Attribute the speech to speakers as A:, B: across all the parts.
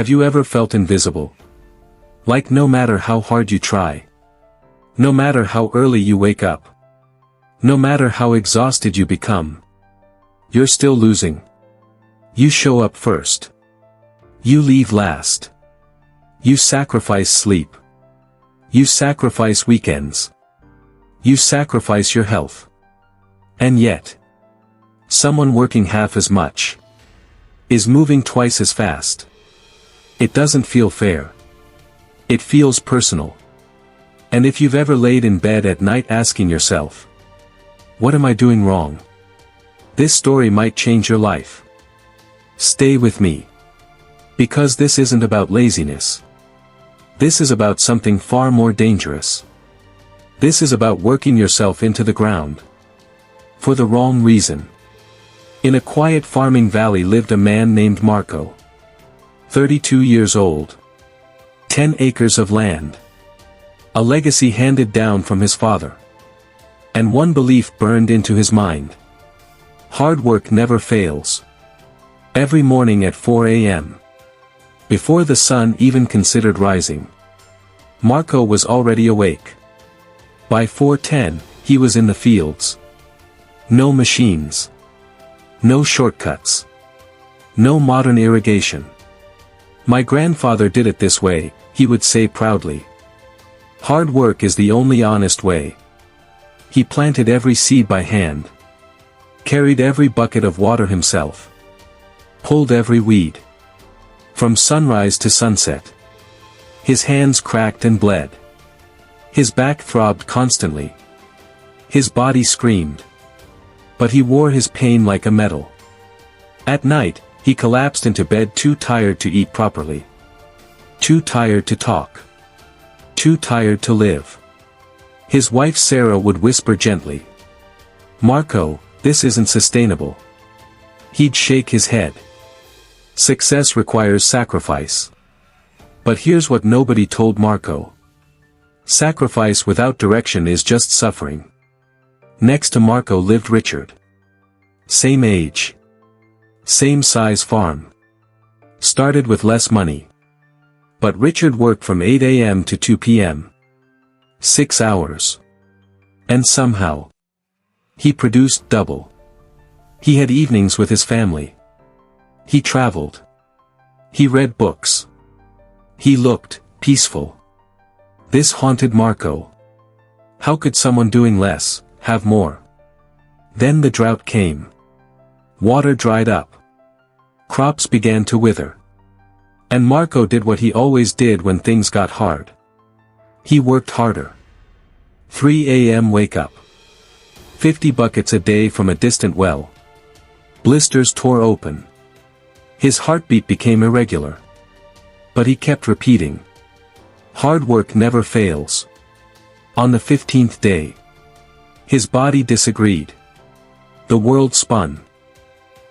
A: Have you ever felt invisible? Like no matter how hard you try, no matter how early you wake up, no matter how exhausted you become, you're still losing. You show up first. You leave last. You sacrifice sleep. You sacrifice weekends. You sacrifice your health. And yet, someone working half as much is moving twice as fast. It doesn't feel fair. It feels personal. And if you've ever laid in bed at night asking yourself, what am I doing wrong? This story might change your life. Stay with me. Because this isn't about laziness. This is about something far more dangerous. This is about working yourself into the ground. For the wrong reason. In a quiet farming valley lived a man named Marco. 32 years old. 10 acres of land. A legacy handed down from his father. And one belief burned into his mind. Hard work never fails. Every morning at 4 a.m. Before the sun even considered rising, Marco was already awake. By 4:10, he was in the fields. No machines. No shortcuts. No modern irrigation. My grandfather did it this way, he would say proudly. Hard work is the only honest way. He planted every seed by hand. Carried every bucket of water himself. Pulled every weed. From sunrise to sunset. His hands cracked and bled. His back throbbed constantly. His body screamed. But he wore his pain like a medal. At night, he collapsed into bed too tired to eat properly. Too tired to talk. Too tired to live. His wife Sarah would whisper gently, "Marco, this isn't sustainable." He'd shake his head. Success requires sacrifice. But here's what nobody told Marco. Sacrifice without direction is just suffering. Next to Marco lived Richard. Same age. Same size farm. Started with less money. But Richard worked from 8 a.m. to 2 p.m. 6 hours. And somehow, he produced double. He had evenings with his family. He traveled. He read books. He looked peaceful. This haunted Marco. How could someone doing less have more? Then the drought came. Water dried up. Crops began to wither. And Marco did what he always did when things got hard. He worked harder. 3 a.m. wake up. 50 buckets a day from a distant well. Blisters tore open. His heartbeat became irregular. But he kept repeating. Hard work never fails. On the 15th day, his body disagreed. The world spun.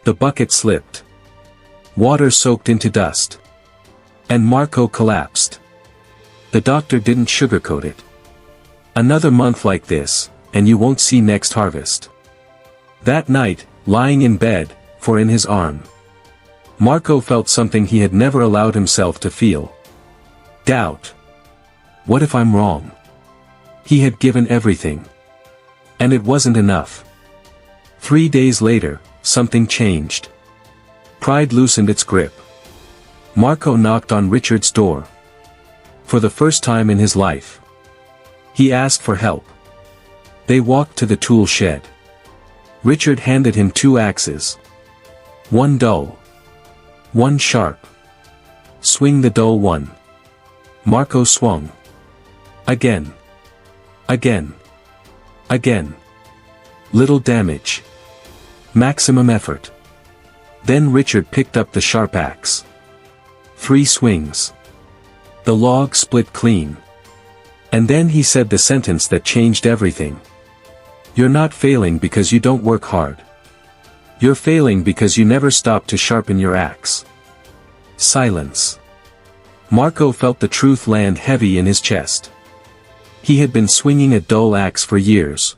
A: The bucket slipped. Water soaked into dust. And Marco collapsed. The doctor didn't sugarcoat it. Another month like this, and you won't see next harvest. That night, lying in bed, for in his arm, Marco felt something he had never allowed himself to feel. Doubt. What if I'm wrong? He had given everything. And it wasn't enough. 3 days later, something changed. Pride loosened its grip. Marco knocked on Richard's door. For the first time in his life. He asked for help. They walked to the tool shed. Richard handed him 2 axes. One dull. One sharp. Swing the dull one. Marco swung. Again. Again. Again. Little damage. Maximum effort. Then Richard picked up the sharp axe. 3 swings. The log split clean. And then he said the sentence that changed everything. You're not failing because you don't work hard. You're failing because you never stop to sharpen your axe. Silence. Marco felt the truth land heavy in his chest. He had been swinging a dull axe for years.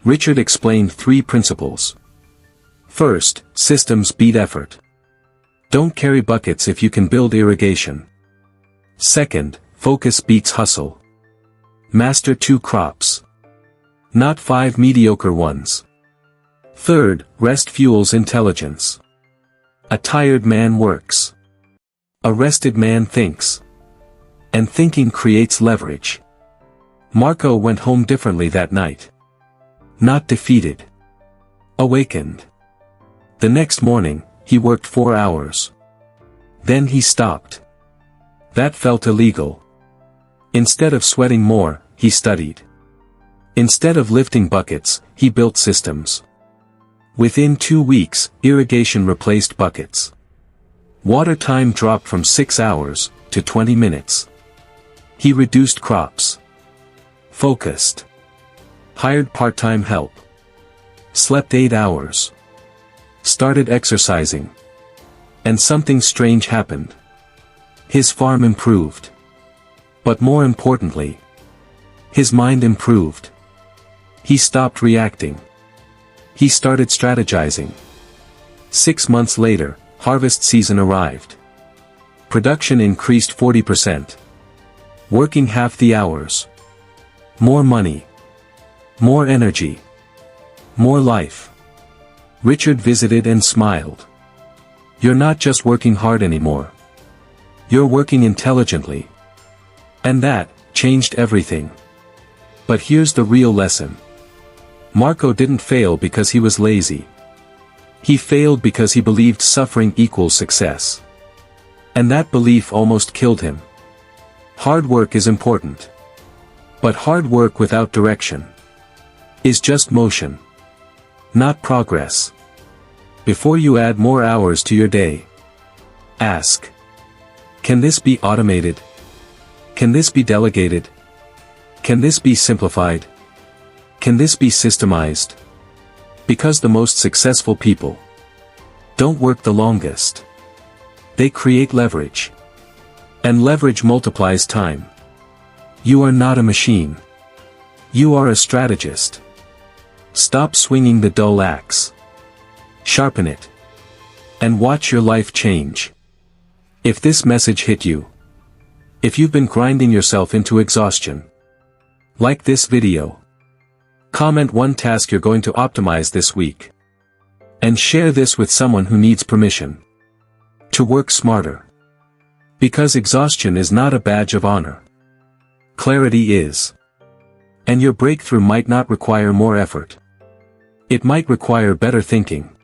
A: Richard explained 3 principles. First, systems beat effort. Don't carry buckets if you can build irrigation. Second, focus beats hustle. Master 2 crops. Not 5 mediocre ones. Third, rest fuels intelligence. A tired man works. A rested man thinks. And thinking creates leverage. Marco went home differently that night. Not defeated. Awakened. The next morning, he worked 4 hours. Then he stopped. That felt illegal. Instead of sweating more, he studied. Instead of lifting buckets, he built systems. Within 2 weeks, irrigation replaced buckets. Water time dropped from 6 hours to 20 minutes. He reduced crops. Focused. Hired part-time help. Slept 8 hours. Started exercising. And something strange happened. His farm improved. But more importantly, his mind improved. He stopped reacting. He started strategizing. 6 months later, harvest season arrived. Production increased 40%. Working half the hours. More money. More energy. More life. Richard visited and smiled. You're not just working hard anymore. You're working intelligently. And that changed everything. But here's the real lesson. Marco didn't fail because he was lazy. He failed because he believed suffering equals success. And that belief almost killed him. Hard work is important. But hard work without direction is just motion, not progress. Before you add more hours to your day, ask, can this be automated? Can this be delegated? Can this be simplified? Can this be systemized? Because the most successful people don't work the longest. They create leverage. And leverage multiplies time. You are not a machine. You are a strategist. Stop swinging the dull axe. Sharpen it. And watch your life change. If this message hit you, if you've been grinding yourself into exhaustion, like this video. Comment one task you're going to optimize this week. And share this with someone who needs permission to work smarter. Because exhaustion is not a badge of honor. Clarity is. And your breakthrough might not require more effort. It might require better thinking.